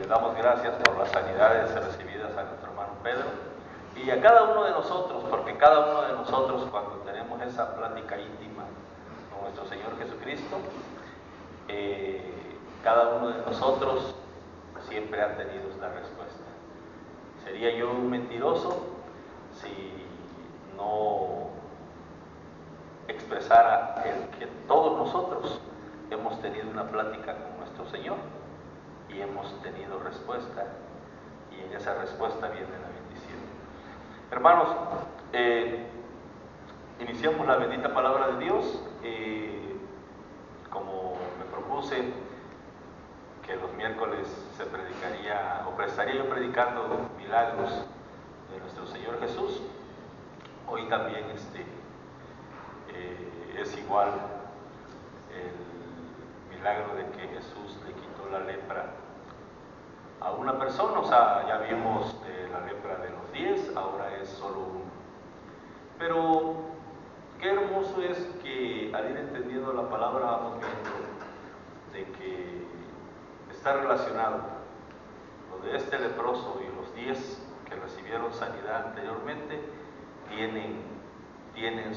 damos gracias por las sanidades recibidas a nuestro hermano Pedro y a cada uno de nosotros, porque cada uno de nosotros cuando tenemos esa plática íntima con nuestro Señor Jesucristo, cada uno de nosotros siempre ha tenido esta respuesta. Sería yo un mentiroso si no expresara el que todos nosotros hemos tenido una plática con nuestro Señor y hemos tenido respuesta, y en esa respuesta viene la bendición. Hermanos, iniciamos la bendita palabra de Dios. Como me propuse que los miércoles se predicaría, o estaría yo predicando milagros de nuestro Señor Jesús, hoy también es igual el milagro de que Jesús le quitó la lepra a una persona. O sea, ya vimos la lepra de los 10, ahora es solo uno. Pero qué hermoso es que al ir entendiendo la palabra vamos viendo de que está relacionado lo de este leproso y los 10 que recibieron sanidad anteriormente tienen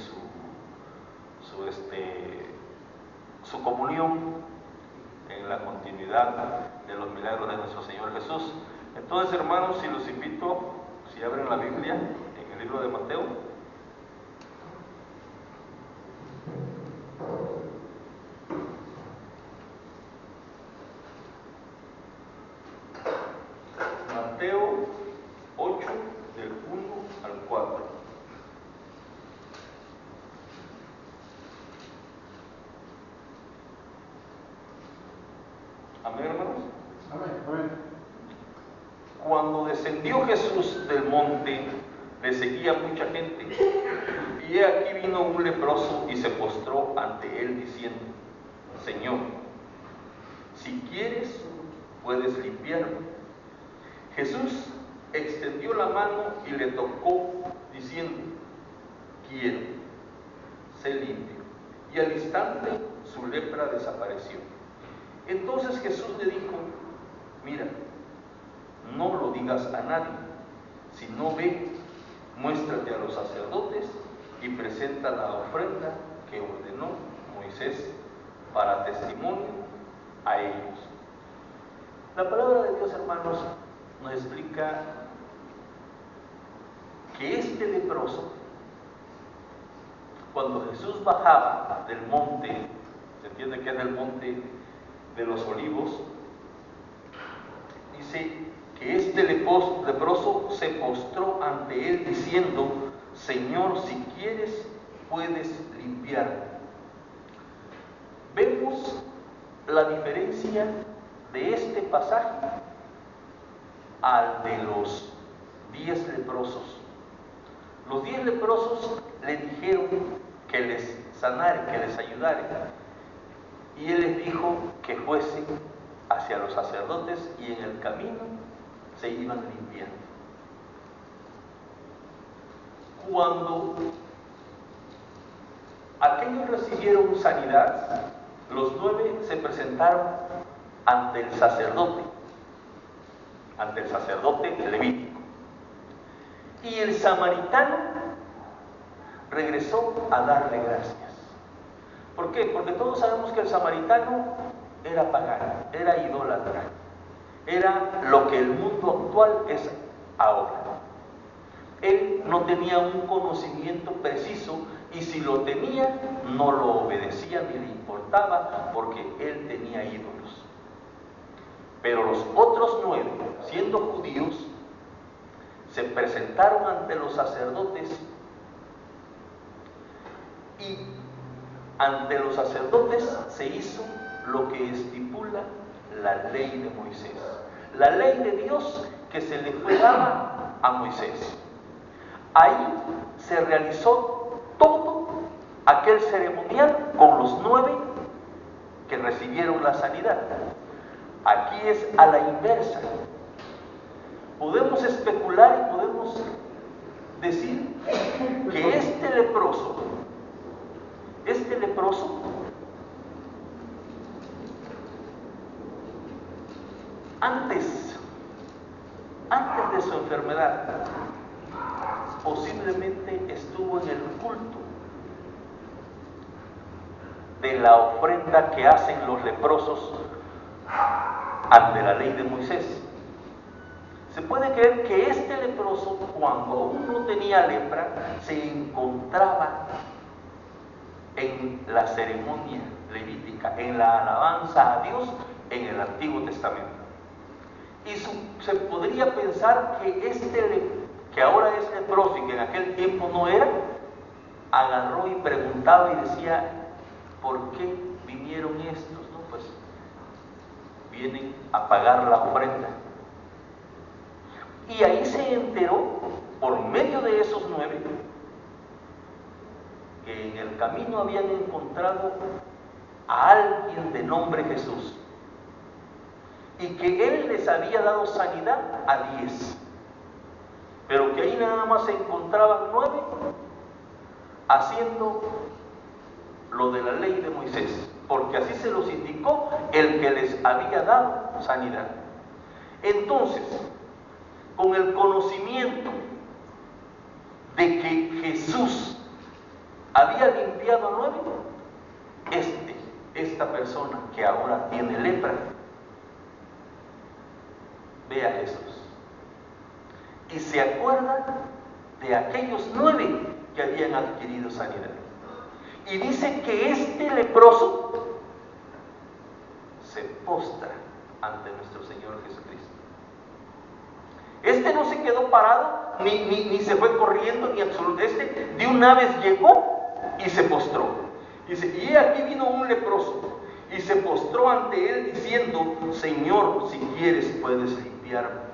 su comunión en la continuidad de los milagros de nuestro Señor Jesús. Entonces, hermanos, si los invito, si abren la Biblia en el libro de Mateo, Mateo 8, del 1 al 4. Amén, hermanos. Amén. Cuando descendió Jesús del monte, le seguía mucha gente, y he aquí vino un leproso y se postró ante él diciendo: Señor, si quieres, puedes limpiarme. Jesús extendió la mano y le tocó, diciendo: quiero, sé limpio. Y al instante su lepra desapareció. Entonces Jesús le dijo: mira, no lo digas a nadie, sino ve, muéstrate a los sacerdotes y presenta la ofrenda que ordenó Moisés para testimonio a ellos. La palabra de Dios, hermanos, nos explica que este leproso, cuando Jesús bajaba del monte, se entiende que es del monte de los Olivos, dice que este leproso se postró ante él diciendo: Señor, si quieres, puedes limpiarme. Vemos la diferencia de este pasaje al de los 10 leprosos. Los 10 leprosos le dijeron que les sanara, que les ayudara, y él les dijo que fuesen hacia los sacerdotes y en el camino se iban limpiando. Cuando aquellos recibieron sanidad, los 9 se presentaron ante el sacerdote levítico, y el samaritano regresó a darle gracias. ¿Por qué? Porque todos sabemos que el samaritano era pagano, era idólatra, era lo que el mundo actual es ahora. Él no tenía un conocimiento preciso, y si lo tenía, no lo obedecía ni le importaba, porque él tenía ídolos. Pero los otros 9, siendo judíos, se presentaron ante los sacerdotes, y ante los sacerdotes se hizo lo que estipula la ley de Moisés, la ley de Dios que se le fue dada a Moisés. Ahí se realizó todo aquel ceremonial con los 9 que recibieron la sanidad. Aquí es a la inversa. Podemos especular y podemos decir que este leproso antes antes de su enfermedad, posiblemente estuvo en el culto de la ofrenda que hacen los leprosos ante la ley de Moisés. Se puede creer que este leproso, cuando aún no tenía lepra, se encontraba en la ceremonia levítica, en la alabanza a Dios en el Antiguo Testamento. Y se podría pensar que que ahora es leproso y que en aquel tiempo no era, agarró y preguntaba y decía: ¿por qué vinieron estos? No, pues vienen a pagar la ofrenda. Y ahí se enteró, por medio de esos 9, que en el camino habían encontrado a alguien de nombre Jesús, y que Él les había dado sanidad a 10, pero que ahí nada más se encontraban 9 haciendo lo de la ley de Moisés, porque así se los indicó el que les había dado sanidad. Entonces, con el conocimiento de que Jesús había limpiado a 9, esta persona que ahora tiene lepra, ve a Jesús y se acuerda de aquellos 9 que habían adquirido sanidad. Y dice que este leproso se postra ante nuestro Señor Jesucristo. Este no se quedó parado, ni se fue corriendo, ni absolutamente. De una vez llegó y se postró. Dice: y aquí vino un leproso y se postró ante él diciendo: Señor, si quieres puedes limpiarme.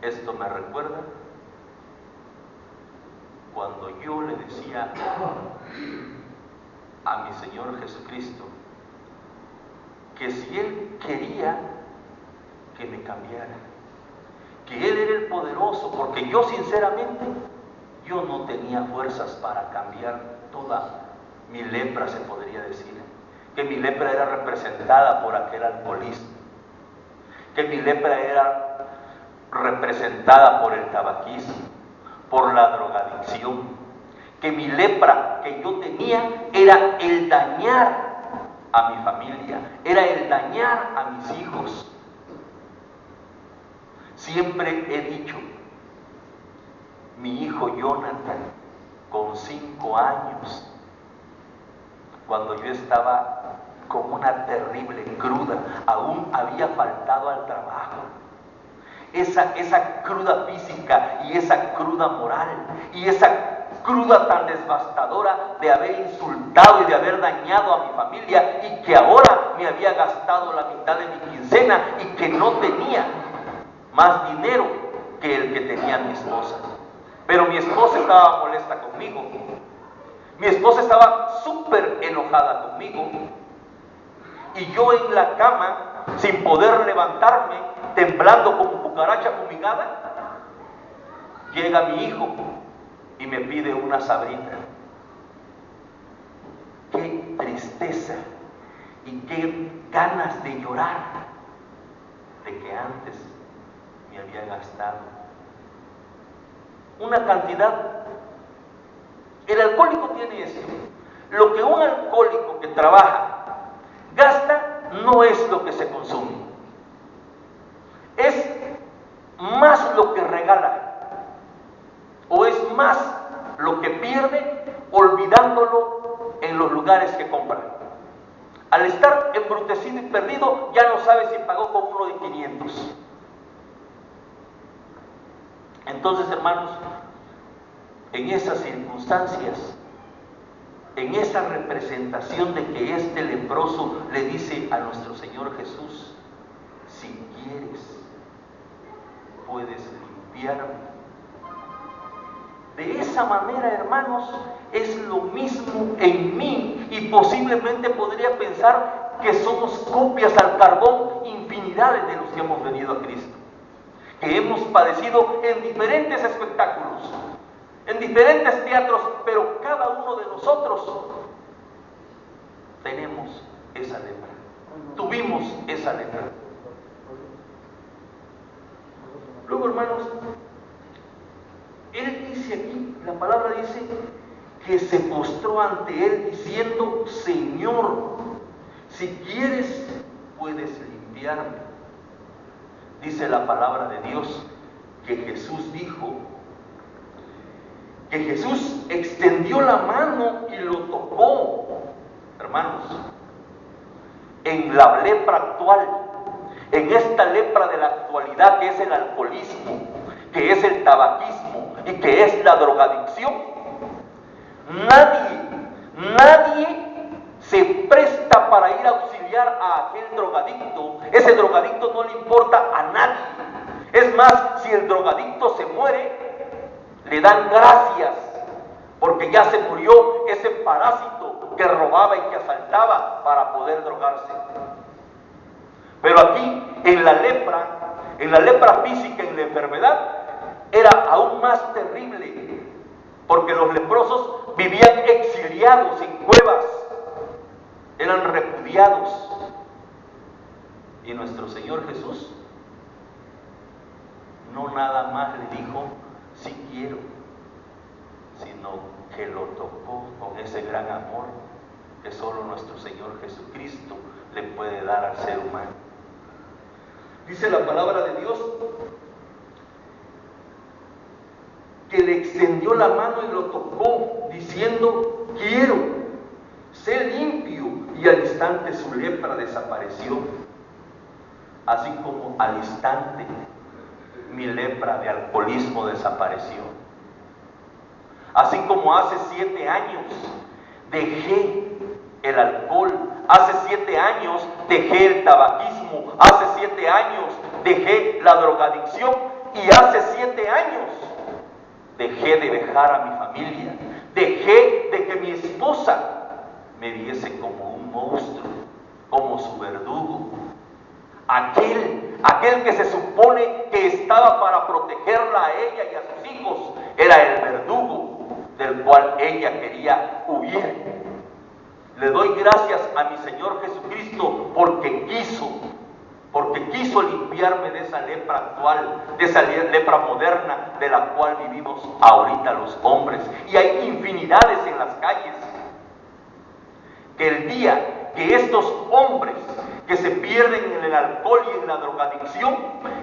Esto me recuerda cuando yo le decía a mi Señor Jesucristo que si Él quería que me cambiara, que Él era el poderoso, porque yo sinceramente, yo no tenía fuerzas para cambiar toda mi lepra, se podría decir, que mi lepra era representada por aquel alcoholismo, que mi lepra era representada por el tabaquismo, por la drogadicción, que mi lepra que yo tenía era el dañar a mi familia, era el dañar a mis hijos. Siempre he dicho, mi hijo Jonathan, con 5 años, cuando yo estaba con una terrible cruda, aún había faltado al trabajo. Esa cruda física y esa cruda moral y esa cruda tan devastadora de haber insultado y de haber dañado a mi familia, y que ahora me había gastado la mitad de mi quincena y que no tenía más dinero que el que tenía mi esposa. Pero mi esposa estaba molesta conmigo, mi esposa estaba súper enojada conmigo, y yo en la cama, sin poder levantarme, temblando como cucaracha fumigada, llega mi hijo y me pide una sabrita. Qué tristeza y qué ganas de llorar de que antes me había gastado una cantidad. El alcohólico tiene esto: lo que un alcohólico que trabaja gasta no es lo que se consume, es más lo que regala, o es más lo que pierde olvidándolo en los lugares que compra. Al estar embrutecido y perdido, ya no sabe si pagó con uno de 500. Entonces, hermanos, en esas circunstancias, en esa representación de que este leproso le dice a nuestro Señor Jesús: si quieres, puedes limpiarme. De esa manera, hermanos, es lo mismo en mí, y posiblemente podría pensar que somos copias al carbón infinidades de los que hemos venido a Cristo, que hemos padecido en diferentes espectáculos, en diferentes teatros, pero cada uno de nosotros tenemos esa lepra, tuvimos esa lepra. Luego, hermanos, él dice aquí, la palabra dice que se postró ante él diciendo: Señor, si quieres, puedes limpiarme. Dice la palabra de Dios que Jesús dijo, que Jesús extendió la mano y lo tocó. Hermanos, en la lepra actual, en esta lepra de la actualidad, que es el alcoholismo, que es el tabaquismo y que es la drogadicción, nadie se presta para ir a auxiliar a aquel drogadicto. Ese drogadicto no le importa a nadie. Es más, si el drogadicto se muere, le dan gracias, porque ya se murió ese parásito que robaba y que asaltaba para poder drogarse. Pero aquí, en la lepra física, en la enfermedad, era aún más terrible, porque los leprosos vivían exiliados en cuevas, eran repudiados. Y nuestro Señor Jesús no nada más le dijo: sí quiero, sino que lo tocó con ese gran amor que solo nuestro Señor Jesucristo le puede dar al ser humano. Dice la palabra de Dios que le extendió la mano y lo tocó, diciendo: quiero, sé limpio. Y al instante su lepra desapareció, así como al instante mi lepra de alcoholismo desapareció. Así como hace 7 años dejé el alcohol, hace 7 años dejé el tabaquismo, hace 7 años dejé la drogadicción y hace 7 años dejé de dejar a mi familia, dejé de que mi esposa me viese como un monstruo, como su verdugo. Aquel que se supone que estaba para protegerla a ella y a sus hijos, era el verdugo del cual ella quería huir. Le doy gracias a mi Señor Jesucristo porque quiso limpiarme de esa lepra actual, de esa lepra moderna de la cual vivimos ahorita los hombres. Y hay infinidades en las calles que el día que estos hombres que se pierden en el alcohol y en la drogadicción,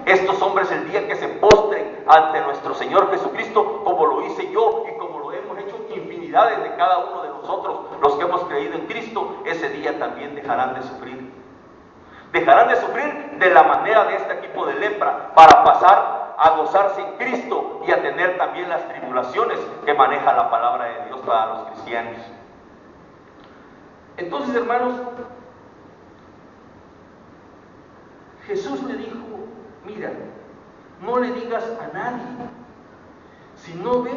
estos hombres el día que se postren ante nuestro Señor Jesucristo, como lo hice yo y como lo hemos hecho infinidades de cada uno de nosotros, los que hemos creído en Cristo, ese día también dejarán de sufrir. Dejarán de sufrir de la manera de este tipo de lepra, para pasar a gozarse en Cristo y a tener también las tribulaciones que maneja la palabra de Dios para los cristianos. Entonces, hermanos, Jesús le dijo: mira, no le digas a nadie, sino ve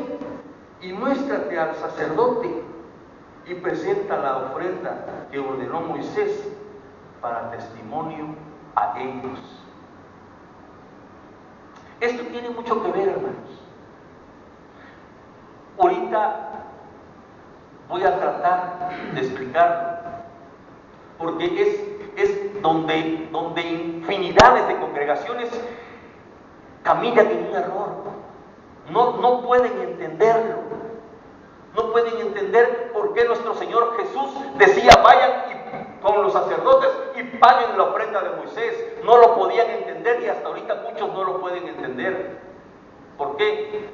y muéstrate al sacerdote y presenta la ofrenda que ordenó Moisés para testimonio a ellos. Esto tiene mucho que ver, hermanos. Ahorita voy a tratar de explicarlo, porque es donde infinidades de congregaciones caminan en un error. No pueden entenderlo. No pueden entender por qué nuestro Señor Jesús decía: vayan con los sacerdotes y paguen la ofrenda de Moisés. No lo podían entender y hasta ahorita muchos no lo pueden entender. ¿Por qué?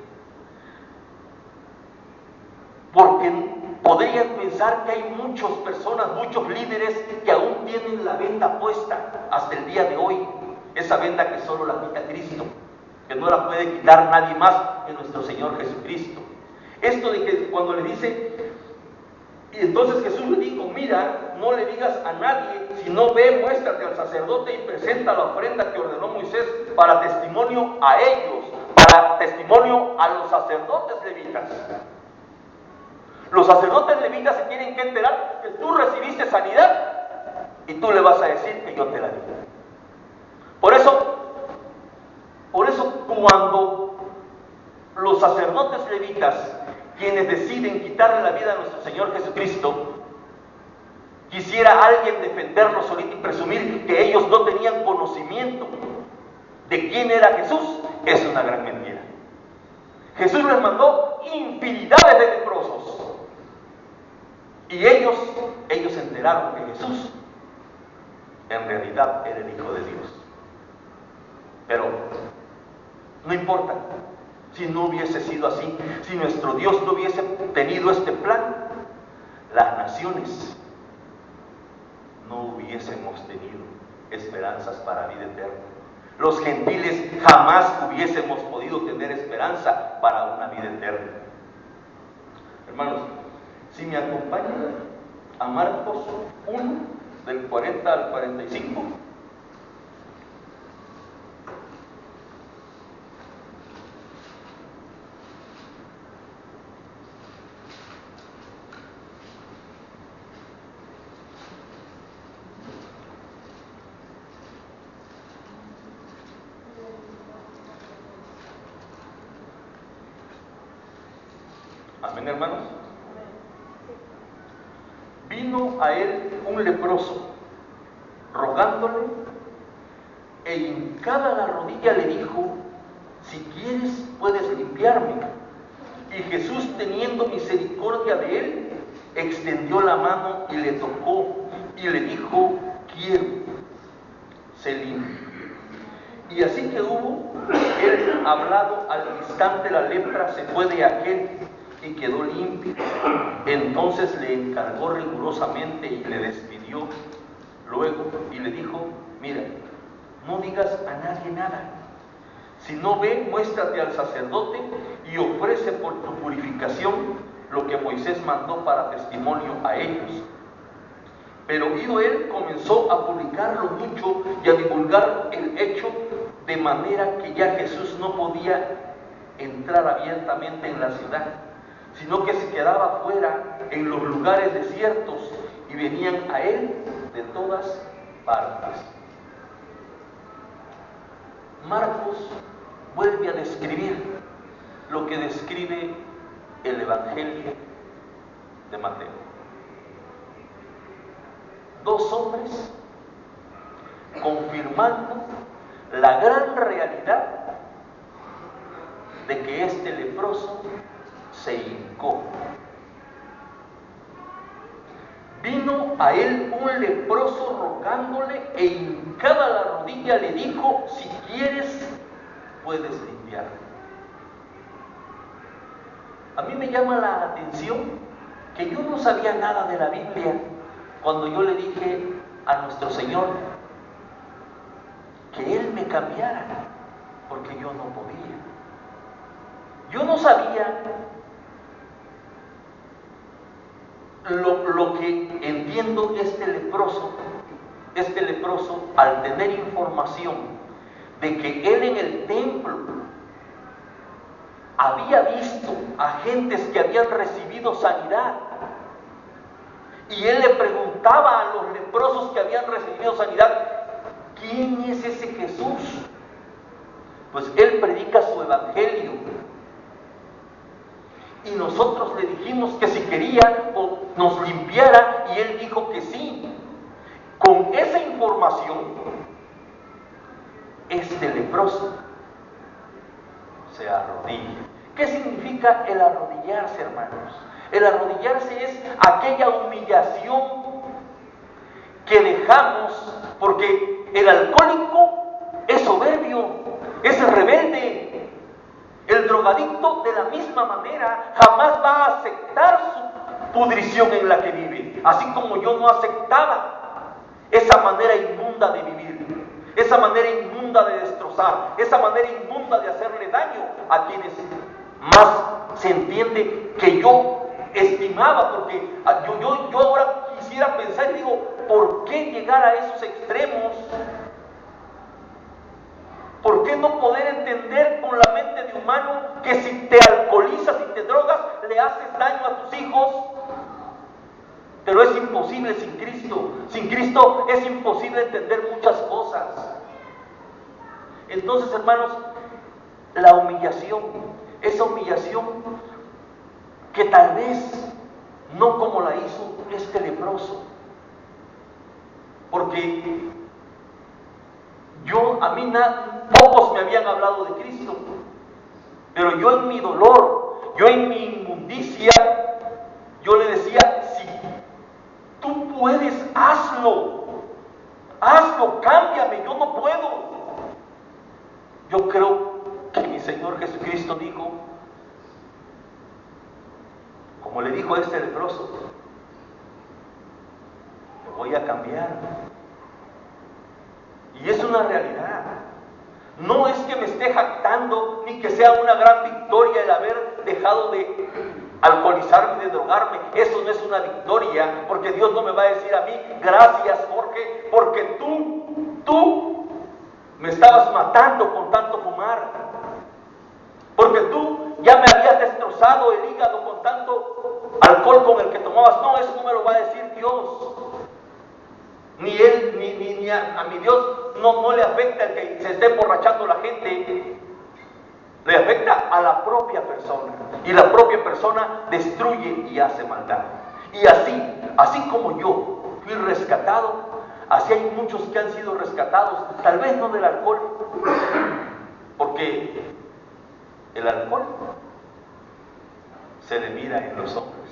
Porque podrían pensar que hay muchas personas, muchos líderes que aún tienen la venda puesta hasta el día de hoy. Esa venda que solo la quita Cristo, que no la puede quitar nadie más que nuestro Señor Jesucristo. Esto de que cuando le dice, y entonces Jesús le dijo: mira, no le digas a nadie, sino ve, muéstrate al sacerdote y presenta la ofrenda que ordenó Moisés para testimonio a ellos, para testimonio a los sacerdotes levitas. Los sacerdotes levitas se tienen que enterar que tú recibiste sanidad y tú le vas a decir que yo te la di. Por eso cuando los sacerdotes levitas, quienes deciden quitarle la vida a nuestro Señor Jesucristo, quisiera alguien defenderlos ahorita y presumir que ellos no tenían conocimiento de quién era Jesús, es una gran mentira. Jesús les mandó infinidades de leprosos. Y ellos se enteraron que Jesús en realidad era el Hijo de Dios. Pero no importa, si no hubiese sido así, si nuestro Dios no hubiese tenido este plan, las naciones no hubiésemos tenido esperanzas para vida eterna. Los gentiles jamás hubiésemos podido tener esperanza para una vida eterna. Hermanos, si me acompañan a Marcos 1, del 40 al 45. Amén, hermanos. Vino a él un leproso, rogándole, e hincada la rodilla le dijo: si quieres, puedes limpiarme. Y Jesús, teniendo misericordia de él, extendió la mano y le tocó, y le dijo: quiero, sé limpio. Y así que hubo él hablado, al instante la lepra se fue de aquel y quedó limpio. Entonces le encargó rigurosamente y le despidió luego y le dijo: mira, no digas a nadie nada, sino ve, muéstrate al sacerdote y ofrece por tu purificación lo que Moisés mandó para testimonio a ellos. Pero ido él, comenzó a publicarlo mucho y a divulgar el hecho, de manera que ya Jesús no podía entrar abiertamente en la ciudad, sino que se quedaba fuera en los lugares desiertos, y venían a él de todas partes. Marcos vuelve a describir lo que describe el Evangelio de Mateo. Dos hombres confirmando la gran realidad de que este leproso se hincó. Vino a él un leproso rogándole, e hincada la rodilla le dijo: si quieres, puedes limpiar. A mí me llama la atención que yo no sabía nada de la Biblia cuando yo le dije a nuestro Señor que Él me cambiara, porque yo no podía. Yo no sabía lo que entiendo este leproso, al tener información de que él en el templo había visto a gentes que habían recibido sanidad, y él le preguntaba a los leprosos que habían recibido sanidad: ¿quién es ese Jesús? Pues él predica su evangelio. Y nosotros le dijimos que si quería nos limpiara, y él dijo que sí. Con esa información, este leproso se arrodilla. ¿Qué significa el arrodillarse, hermanos? El arrodillarse es aquella humillación que dejamos, porque el alcohólico es soberbio, es rebelde. El drogadicto, de la misma manera, jamás va a aceptar su pudrición en la que vive, así como yo no aceptaba esa manera inmunda de vivir, esa manera inmunda de destrozar, esa manera inmunda de hacerle daño a quienes más se entiende que yo estimaba, porque yo ahora quisiera pensar y digo: ¿por qué llegar a esos extremos? ¿Por qué no poder entender con la mente de humano que si te alcoholizas y te drogas, le haces daño a tus hijos? Pero es imposible sin Cristo. Sin Cristo es imposible entender muchas cosas. Entonces, hermanos, la humillación, esa humillación que tal vez no como la hizo este leproso, porque a mí pocos me habían hablado de Cristo, pero yo en mi dolor, yo en mi inmundicia, yo le decía, si tú puedes, hazlo, cámbiame, yo no puedo. Yo creo que mi Señor Jesucristo dijo, como le dijo a este leproso, te voy a cambiar. Y es una realidad. No es que me esté jactando, ni que sea una gran victoria el haber dejado de alcoholizarme, de drogarme. Eso no es una victoria, porque Dios no me va a decir a mí, gracias Jorge, porque tú me estabas matando con tanto fumar. Porque tú ya me habías destrozado el hígado con tanto alcohol con el que tomabas. No, eso no me lo va a decir Dios. Ni él, ni a mi Dios no le afecta el que se esté emborrachando la gente. Le afecta a la propia persona. Y la propia persona destruye y hace maldad. Y así como yo fui rescatado, así hay muchos que han sido rescatados, tal vez no del alcohol, porque el alcohol se le mira en los hombres.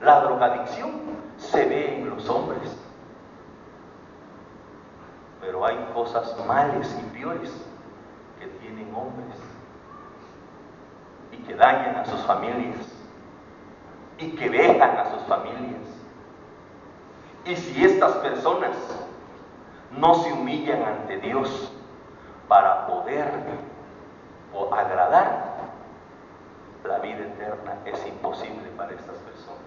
La drogadicción se ve en los hombres. Pero hay cosas males y peores que tienen hombres y que dañan a sus familias y que dejan a sus familias. Y si estas personas no se humillan ante Dios para poder o agradar, la vida eterna es imposible para estas personas.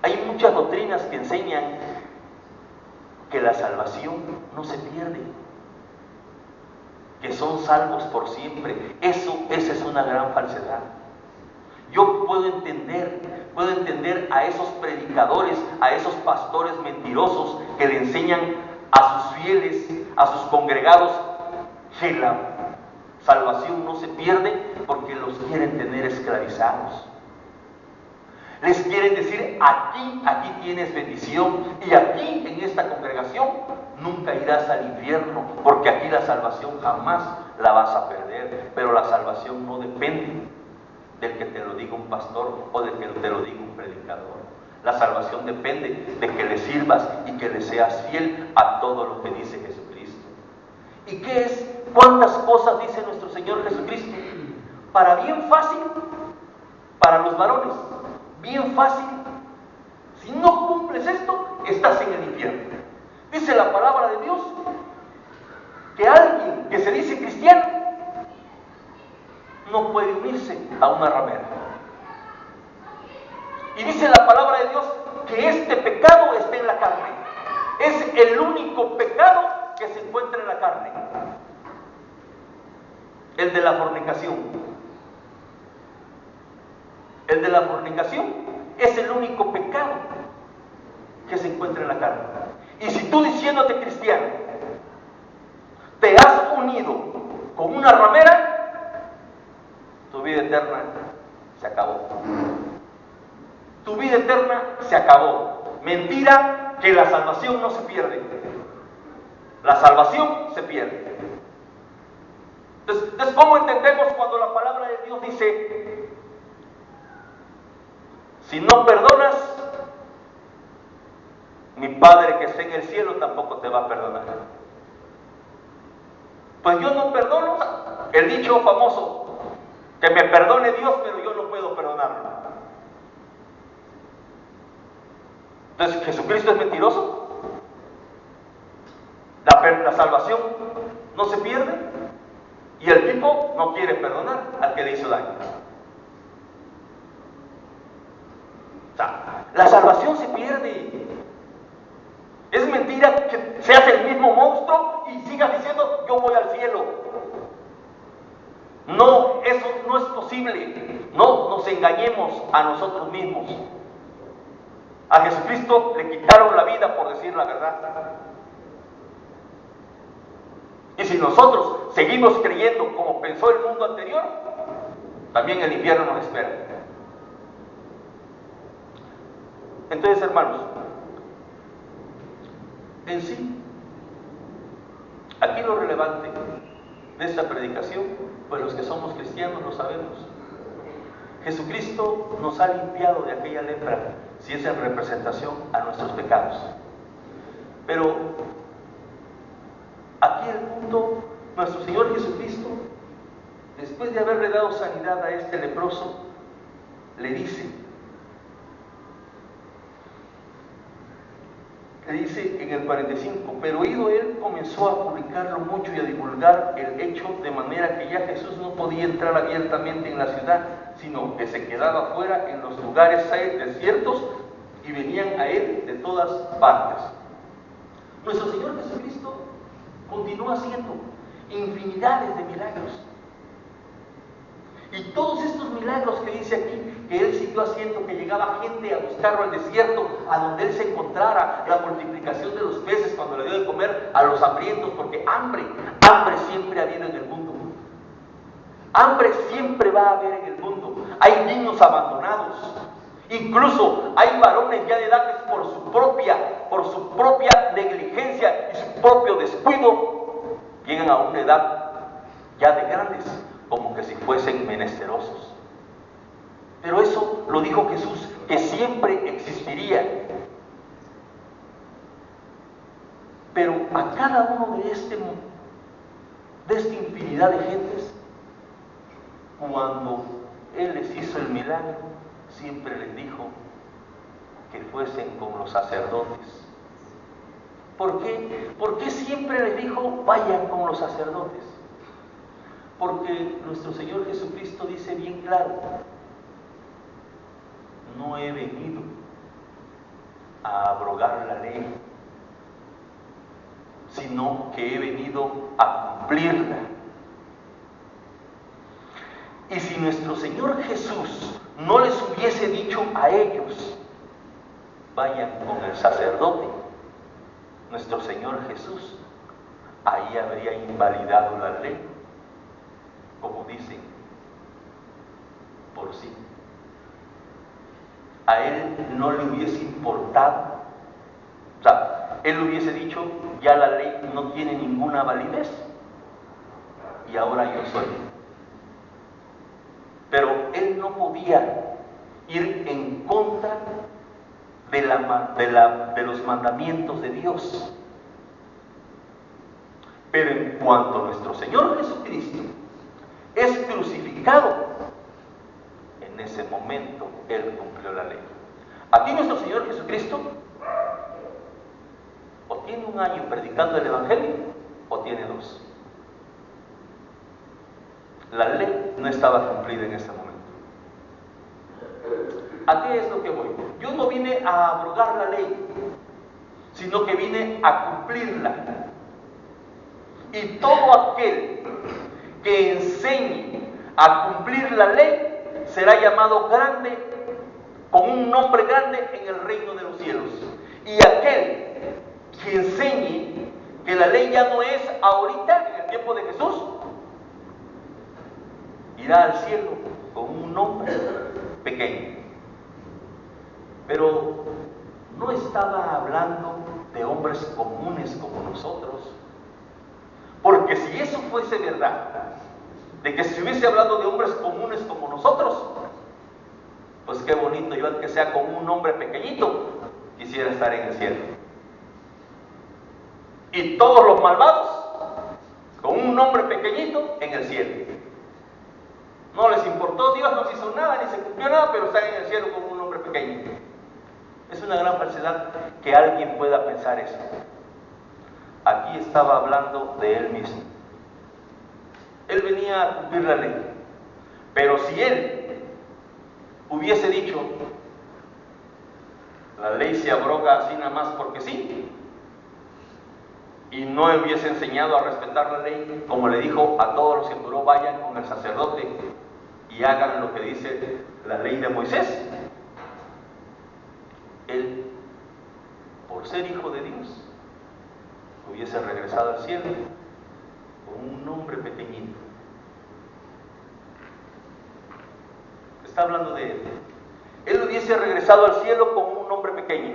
Hay muchas doctrinas que enseñan que la salvación no se pierde, que son salvos por siempre. Esa es una gran falsedad. Yo puedo entender a esos predicadores, a esos pastores mentirosos que le enseñan a sus fieles, a sus congregados, que la salvación no se pierde porque los quieren tener esclavizados. Les quieren decir, aquí tienes bendición, y aquí en esta congregación nunca irás al infierno, porque aquí la salvación jamás la vas a perder. Pero la salvación no depende del que te lo diga un pastor o del que te lo diga un predicador. La salvación depende de que le sirvas y que le seas fiel a todo lo que dice Jesucristo. ¿Y qué es? ¿Cuántas cosas dice nuestro Señor Jesucristo? Para bien fácil, para los varones, bien fácil. Si no cumples esto, estás en el infierno. Dice la palabra de Dios que alguien que se dice cristiano no puede unirse a una ramera. Y dice la palabra de Dios que este pecado está en la carne. Es el único pecado que se encuentra en la carne. El de la fornicación. El de la fornicación es el único pecado que se encuentra en la carne. Y si tú, diciéndote cristiano, te has unido con una ramera, tu vida eterna se acabó. Tu vida eterna se acabó. Mentira, que la salvación no se pierde. La salvación se pierde. Entonces, ¿cómo entendemos cuando la palabra de Dios dice: si no perdonas, mi Padre que está en el cielo tampoco te va a perdonar? Pues yo no perdono. El dicho famoso, que me perdone Dios, pero yo no puedo perdonarlo. Entonces, ¿Jesucristo es mentiroso? La salvación no se pierde y el tipo no quiere perdonar al que le hizo daño. O sea, la salvación se pierde. Es mentira que seas el mismo monstruo y sigas diciendo yo voy al cielo. No, eso no es posible. No nos engañemos a nosotros mismos. A Jesucristo le quitaron la vida por decir la verdad. Y si nosotros seguimos creyendo como pensó el mundo anterior, también el infierno nos espera. Entonces, hermanos, en sí, aquí lo relevante de esta predicación? Pues los que somos cristianos lo sabemos. Jesucristo nos ha limpiado de aquella lepra, si es en representación a nuestros pecados. Pero aquí el punto, nuestro Señor Jesucristo, después de haberle dado sanidad a este leproso, le dice en el 45, pero oído él comenzó a publicarlo mucho y a divulgar el hecho, de manera que ya Jesús no podía entrar abiertamente en la ciudad, sino que se quedaba fuera en los lugares desiertos, y venían a él de todas partes. Nuestro Señor Jesucristo continúa haciendo infinidades de milagros. Y todos estos milagros que dice aquí, que Él siguió haciendo, que llegaba gente a buscarlo al desierto, a donde Él se encontrara, la multiplicación de los peces cuando le dio de comer a los hambrientos, porque hambre siempre ha habido en el mundo. Hambre siempre va a haber en el mundo. Hay niños abandonados. Incluso hay varones ya de edad que por su propia negligencia y su propio descuido, llegan a una edad ya de grandes, como que si fuesen menesterosos. Pero eso lo dijo Jesús, que siempre existiría. Pero a cada uno de esta infinidad de gentes, cuando Él les hizo el milagro, siempre les dijo que fuesen con los sacerdotes. ¿Por qué? ¿Por qué siempre les dijo vayan con los sacerdotes? Porque nuestro Señor Jesucristo dice bien claro: no he venido a abrogar la ley, sino que he venido a cumplirla. Y si nuestro Señor Jesús no les hubiese dicho a ellos vayan con el sacerdote, nuestro Señor Jesús ahí habría invalidado la ley, como dicen, por sí. A Él no le hubiese importado, o sea, Él hubiese dicho ya la ley no tiene ninguna validez y ahora yo soy. Pero Él no podía ir en contra de los mandamientos de Dios. Pero en cuanto nuestro Señor Jesucristo es crucificado, en ese momento Él cumplió la ley. Aquí nuestro Señor Jesucristo o tiene un año predicando el Evangelio o tiene 2. La ley no estaba cumplida en ese momento. ¿A qué es lo que voy? Yo no vine a abrogar la ley, sino que vine a cumplirla. Y todo aquel que enseñe a cumplir la ley será llamado grande, con un nombre grande en el reino de los cielos. Y aquel que enseñe que la ley ya no es ahorita, en el tiempo de Jesús, irá al cielo con un nombre pequeño. Pero no estaba hablando de hombres comunes como nosotros, porque si eso fuese verdad, de que se estuviese hablando de hombres comunes como nosotros, pues qué bonito, yo aunque sea con un nombre pequeñito, quisiera estar en el cielo. Y todos los malvados, con un nombre pequeñito, en el cielo. No les importó, Dios no hizo nada, ni se cumplió nada, pero están en el cielo con un nombre pequeño. Es una gran falsedad que alguien pueda pensar eso. Aquí estaba hablando de Él mismo. Él venía a cumplir la ley. Pero si Él hubiese dicho, la ley se abroga así nada más porque sí, y no hubiese enseñado a respetar la ley, como le dijo a todos los que curó, vayan con el sacerdote y hagan lo que dice la ley de Moisés, Él, por ser hijo de Dios, hubiese regresado al cielo con un nombre pequeñito. Está hablando de Él. Él hubiese regresado al cielo con un nombre pequeño.